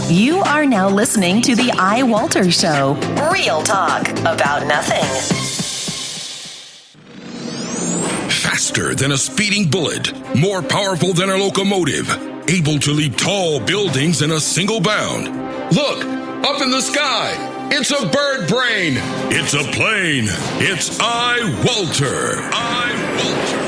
You are now listening to the iWalter Show. Real talk about nothing. Faster than a speeding bullet, more powerful than a locomotive, able to leap tall buildings in a single bound. Look, up in the sky. It's a bird brain. It's a plane. It's iWalter. iWalter.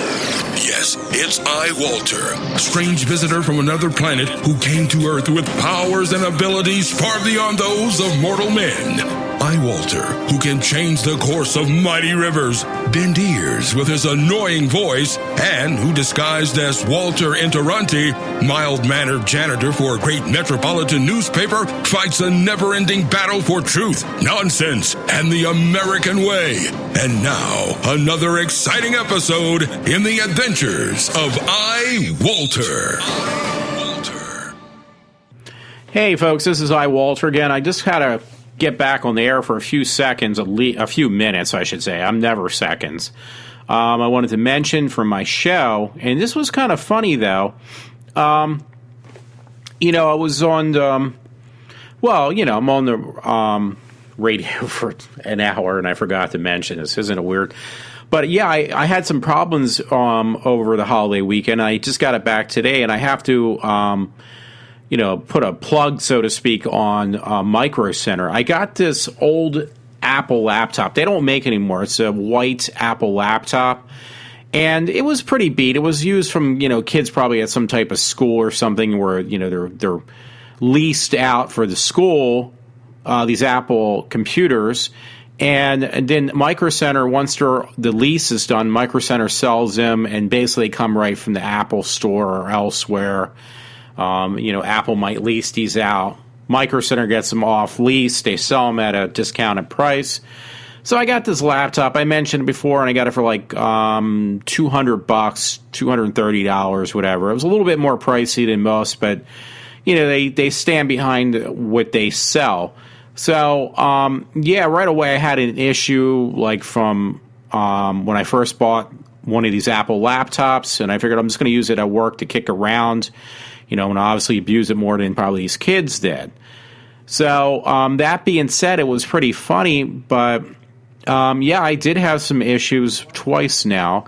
Yes, it's iWalter, strange visitor from another planet who came to Earth with powers and abilities far beyond those of mortal men. iWalter, who can change the course of mighty rivers, bend ears with his annoying voice, and who, disguised as Walter Interranti, mild-mannered janitor for a great metropolitan newspaper, fights a never-ending battle for truth, nonsense, and the American way. And now, another exciting episode in the adventures of iWalter. Hey, folks, this is iWalter again. I just had to get back on the air for a few seconds, a few minutes, I should say. I'm never seconds. I wanted to mention from my show, and this was kind of funny, though. I was on the, I'm on the radio for an hour, and I forgot to mention this. Isn't it weird? But, yeah, I had some problems over the holiday weekend. I just got it back today, and I have to put a plug, so to speak, on Microcenter. I got this old Apple laptop. They don't make anymore. It's a white Apple laptop. And it was pretty beat. It was used from, kids probably at some type of school or something where, they're leased out for the school, these Apple computers. And then Microcenter, once the lease is done, Microcenter sells them and basically come right from the Apple store or elsewhere. Apple might lease these out. Microcenter gets them off lease. They sell them at a discounted price. So I got this laptop. I mentioned it before, and I got it for like $200, $230, whatever. It was a little bit more pricey than most, but they stand behind what they sell. So right away I had an issue like from when I first bought one of these Apple laptops, and I figured I'm just going to use it at work to kick around. And obviously abuse it more than probably these kids did. So that being said, it was pretty funny, but I did have some issues twice now.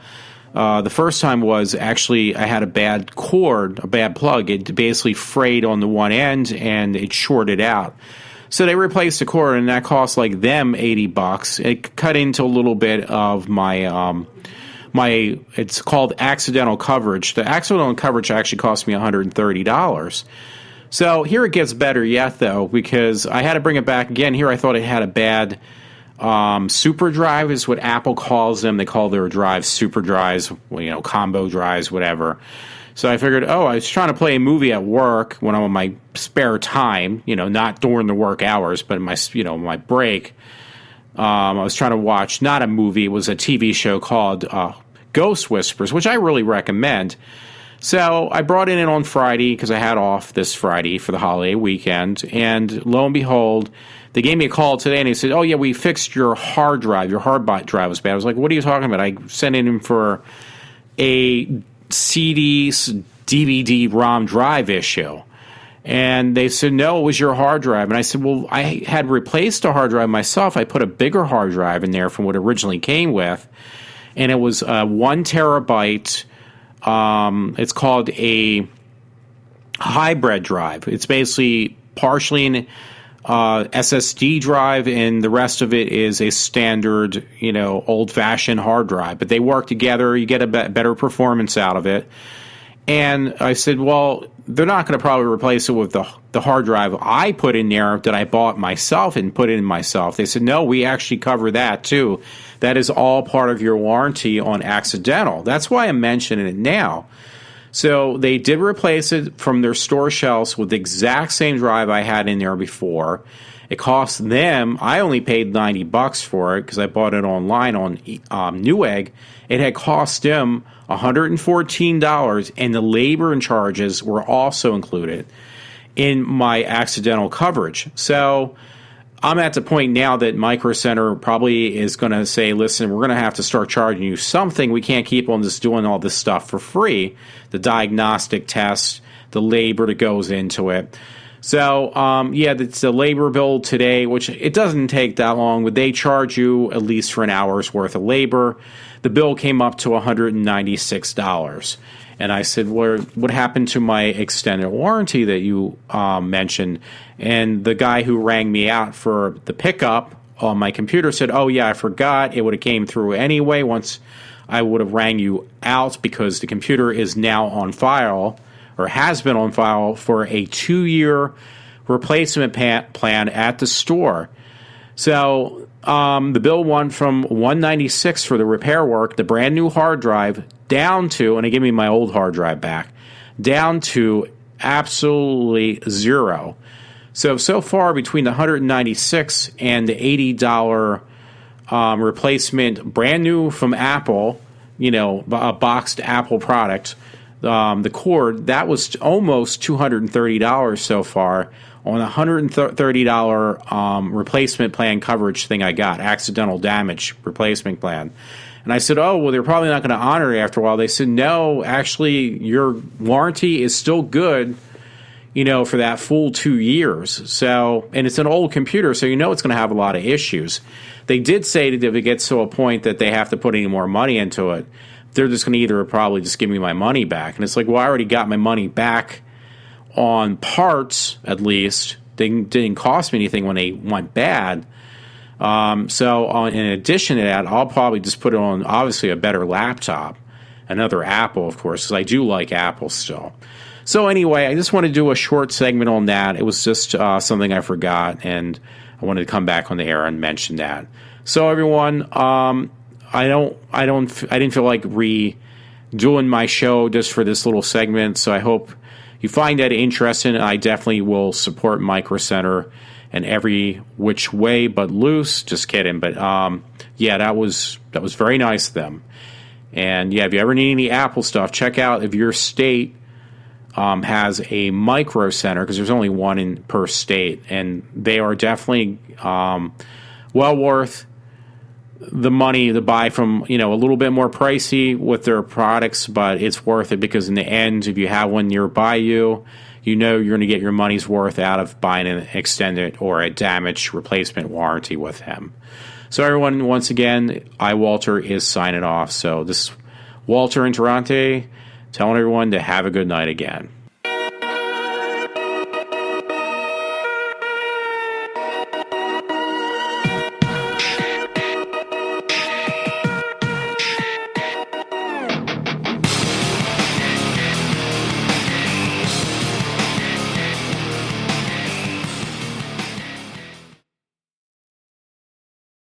The first time was actually I had a bad cord, a bad plug. It basically frayed on the one end and it shorted out. So they replaced the cord, and that cost like them $80. It cut into a little bit of my it's called accidental coverage. The accidental coverage actually cost me $130. So here it gets better yet, though, because I had to bring it back again. Here I thought it had a bad super drive is what Apple calls them. They call their drives super drives, combo drives, whatever. So I figured, I was trying to play a movie at work when I'm on my spare time, not during the work hours, but my break. I was trying to watch not a movie. It was a TV show called Ghost Whispers, which I really recommend. So I brought it in on Friday because I had off this Friday for the holiday weekend. And lo and behold, they gave me a call today and they said, we fixed your hard drive. Your hard drive was bad. I was like, what are you talking about? I sent it in for a CD, DVD, ROM drive issue. And they said, no, it was your hard drive. And I said, well, I had replaced a hard drive myself. I put a bigger hard drive in there from what it originally came with. And it was 1 terabyte. It's called a hybrid drive. It's basically partially an SSD drive, and the rest of it is a standard, old-fashioned hard drive. But they work together. You get a better performance out of it. And I said, well, they're not going to probably replace it with the hard drive I put in there that I bought myself and put in myself. They said, no, we actually cover that too. That is all part of your warranty on accidental. That's why I'm mentioning it now. So they did replace it from their store shelves with the exact same drive I had in there before. It cost them, I only paid $90 for it because I bought it online on Newegg. It had cost them $114, and the labor and charges were also included in my accidental coverage. So I'm at the point now that Microcenter probably is going to say, listen, we're going to have to start charging you something. We can't keep on just doing all this stuff for free, the diagnostic tests, the labor that goes into it. So, it's the labor bill today, which it doesn't take that long, but they charge you at least for an hour's worth of labor. The bill came up to $196. And I said, well, what happened to my extended warranty that you mentioned? And the guy who rang me out for the pickup on my computer said, oh, yeah, I forgot. It would have came through anyway once I would have rang you out, because the computer is now on file, or has been on file, for a 2-year replacement plan at the store. So the bill went from $196 for the repair work, the brand new hard drive, down to, and they give me my old hard drive back, down to absolutely zero. So far between the $196 and the $80 replacement, brand new from Apple, a boxed Apple product, the cord, that was almost $230 so far on a $130 replacement plan coverage thing I got, accidental damage replacement plan. And I said, oh, well, they're probably not going to honor it after a while. They said, no, actually, your warranty is still good, for that full 2 years. So, and it's an old computer, so it's going to have a lot of issues. They did say that if it gets to a point that they have to put any more money into it, they're just going to either probably just give me my money back. And it's like, well, I already got my money back on parts, at least. They didn't cost me anything when they went bad. So in addition to that, I'll probably just put it on, obviously, a better laptop. Another Apple, of course, because I do like Apple still. So anyway, I just want to do a short segment on that. It was just something I forgot, and I wanted to come back on the air and mention that. So everyone, I didn't feel like redoing my show just for this little segment. So I hope you find that interesting. I definitely will support Microcenter in every which way but loose. Just kidding. But that was very nice of them. And if you ever need any Apple stuff, check out if your state has a Microcenter, because there's only one per state, and they are definitely well worth the money to buy from, a little bit more pricey with their products, but it's worth it, because in the end, if you have one nearby you're going to get your money's worth out of buying an extended or a damage replacement warranty with them. So everyone, once again, iWalter is signing off. So this is Walter in Toronto, telling everyone to have a good night again.